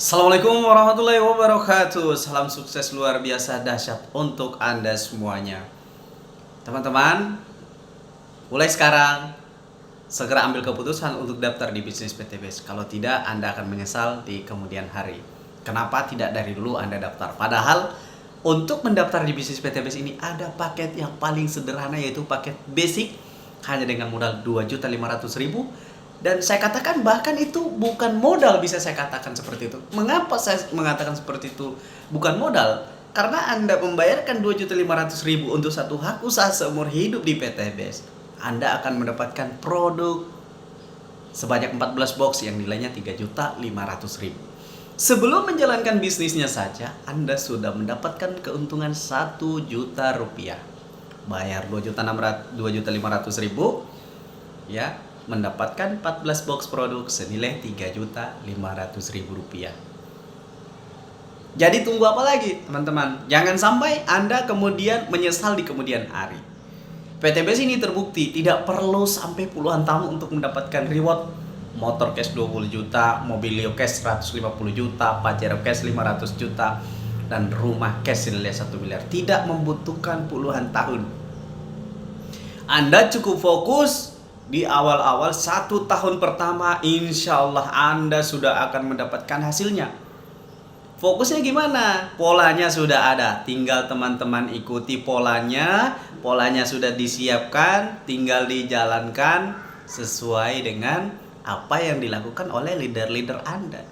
Assalamualaikum warahmatullahi wabarakatuh. Salam sukses luar biasa dahsyat untuk Anda semuanya. Teman-teman, mulai sekarang segera ambil keputusan untuk daftar di bisnis PTBS. Kalau tidak, Anda akan menyesal di kemudian hari. Kenapa tidak dari dulu Anda daftar? Padahal untuk mendaftar di bisnis PTBS ini ada paket yang paling sederhana, yaitu paket basic hanya dengan modal 2.500.000. Dan saya katakan bahkan itu bukan modal, bisa saya katakan seperti itu. Mengapa saya mengatakan seperti itu bukan modal? Karena Anda membayarkan 2.500.000 untuk satu hak usaha seumur hidup di PTBS. Anda akan mendapatkan produk sebanyak 14 box yang nilainya 3.500.000. Sebelum menjalankan bisnisnya saja, Anda sudah mendapatkan keuntungan 1 juta rupiah. Bayar 2.500.000 ya, mendapatkan 14 box produk senilai 3.500.000 rupiah. Jadi tunggu apa lagi teman-teman? Jangan sampai Anda kemudian menyesal di kemudian hari. PTBS ini terbukti tidak perlu sampai puluhan tahun untuk mendapatkan reward. Motor cash 20 juta, mobilio cash 150 juta, Pajero cash 500 juta, dan rumah cash senilai 1 miliar. Tidak membutuhkan puluhan tahun. Anda cukup fokus di awal-awal 1 tahun pertama, insya Allah Anda sudah akan mendapatkan hasilnya. Fokusnya gimana? Polanya sudah ada, tinggal teman-teman ikuti polanya. Polanya sudah disiapkan, tinggal dijalankan sesuai dengan apa yang dilakukan oleh leader-leader Anda.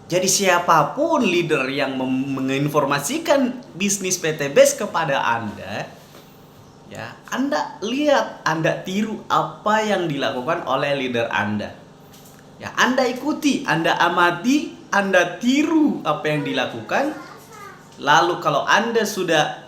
Jadi siapapun leader yang menginformasikan bisnis PTBS kepada Anda, ya, Anda lihat, Anda tiru apa yang dilakukan oleh leader Anda. Ya, Anda ikuti, Anda amati, Anda tiru apa yang dilakukan. Lalu kalau Anda sudah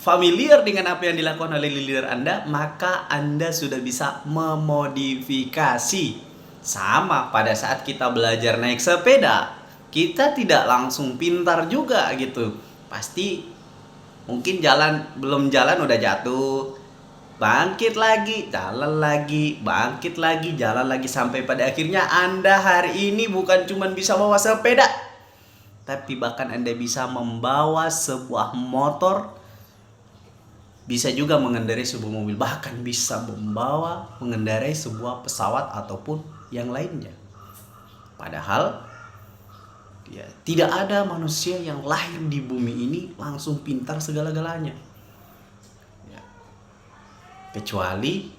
familiar dengan apa yang dilakukan oleh leader Anda, maka Anda sudah bisa memodifikasi. Sama pada saat kita belajar naik sepeda, kita tidak langsung pintar juga gitu. Pasti mungkin belum jalan udah jatuh, bangkit lagi, jalan lagi, bangkit lagi, jalan lagi, sampai pada akhirnya Anda hari ini bukan cuma bisa bawa sepeda, tapi bahkan Anda bisa membawa sebuah motor, bisa juga mengendarai sebuah mobil, bahkan bisa mengendarai sebuah pesawat ataupun yang lainnya. Padahal ya, tidak ada manusia yang lahir di bumi ini langsung pintar segala-galanya. Ya. Kecuali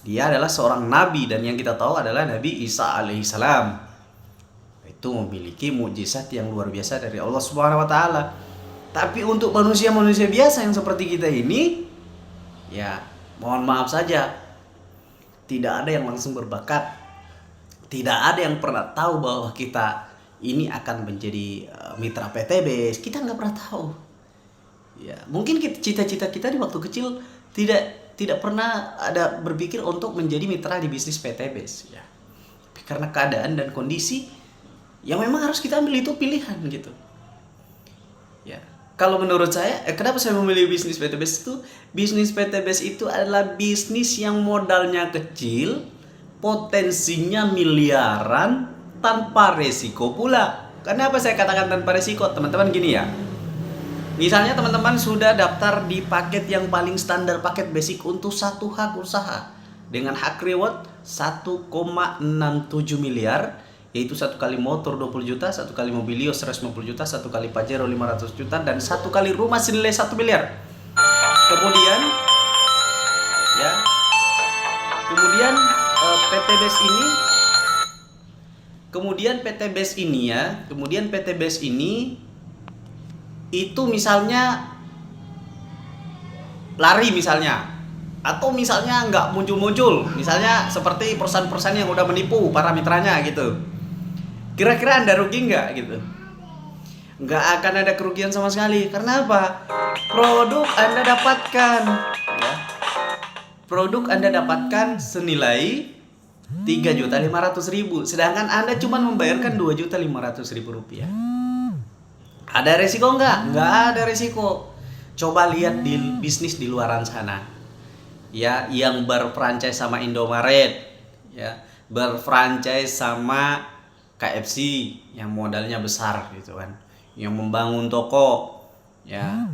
dia adalah seorang nabi, dan yang kita tahu adalah Nabi Isa alaihissalam. Itu memiliki mukjizat yang luar biasa dari Allah Subhanahu wa taala. Tapi untuk manusia-manusia biasa yang seperti kita ini, ya mohon maaf saja, tidak ada yang langsung berbakat. Tidak ada yang pernah tahu bahwa kita ini akan menjadi mitra PTBS. Kita nggak pernah tahu. Ya, mungkin cita-cita kita di waktu kecil tidak pernah ada berpikir untuk menjadi mitra di bisnis PTBS. Ya. Tapi karena keadaan dan kondisi yang memang harus kita ambil itu pilihan gitu. Ya. Kalau menurut saya, kenapa saya memilih bisnis PTBS itu? Bisnis PTBS itu adalah bisnis yang modalnya kecil, potensinya miliaran, tanpa resiko pula. Kenapa saya katakan tanpa resiko? Teman-teman gini ya. Misalnya teman-teman sudah daftar di paket yang paling standar, paket basic untuk satu hak usaha dengan hak reward 1,67 miliar, yaitu satu kali motor 20 juta, satu kali mobilio 150 juta, satu kali Pajero 500 juta, dan satu kali rumah senilai 1 miliar. Kemudian ya, PTBS ini PTBS ini itu misalnya lari misalnya, atau misalnya nggak muncul-muncul, misalnya seperti perusahaan-perusahaan yang udah menipu para mitranya gitu. Kira-kira Anda rugi nggak gitu? Nggak akan ada kerugian sama sekali. Karena apa? Produk Anda dapatkan senilai 3.500.000, sedangkan Anda cuma membayarkan 2.500.000 rupiah. Ada resiko nggak? Nggak ada resiko. Coba lihat di bisnis di luaran sana, ya, yang berfranchise sama Indomaret, ya, berfranchise sama KFC yang modalnya besar gitu kan, yang membangun toko, ya.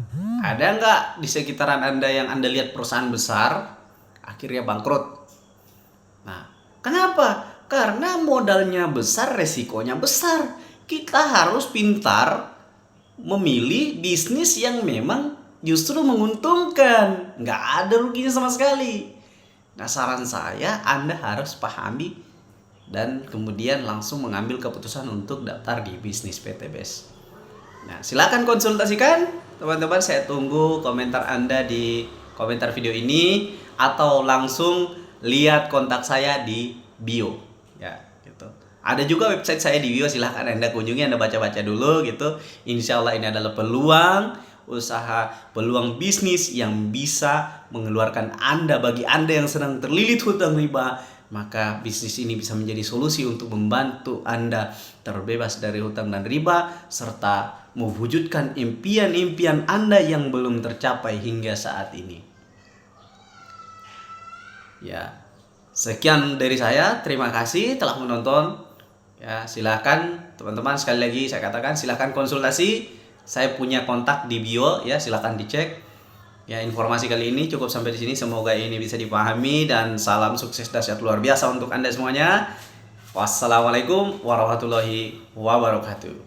Ada nggak di sekitaran Anda yang Anda lihat perusahaan besar akhirnya bangkrut? Nah, kenapa? Karena modalnya besar, resikonya besar. Kita harus pintar memilih bisnis yang memang justru menguntungkan, nggak ada ruginya sama sekali. Nah, saran saya Anda harus pahami dan kemudian langsung mengambil keputusan untuk daftar di bisnis PTBS. Nah, silakan konsultasikan teman-teman. Saya tunggu komentar Anda di komentar video ini atau langsung lihat kontak saya di bio, ya gitu. Ada juga website saya di bio, silahkan Anda kunjungi, Anda baca-baca dulu gitu. Insya Allah ini adalah peluang usaha, peluang bisnis yang bisa mengeluarkan Anda. Bagi Anda yang sedang terlilit hutang riba, maka bisnis ini bisa menjadi solusi untuk membantu Anda terbebas dari hutang dan riba, serta mewujudkan impian-impian Anda yang belum tercapai hingga saat ini. Ya, sekian dari saya. Terima kasih telah menonton. Ya, silakan teman-teman, sekali lagi saya katakan silakan konsultasi. Saya punya kontak di bio, ya silakan dicek. Ya, informasi kali ini cukup sampai di sini. Semoga ini bisa dipahami dan salam sukses dahsyat luar biasa untuk Anda semuanya. Wassalamualaikum warahmatullahi wabarakatuh.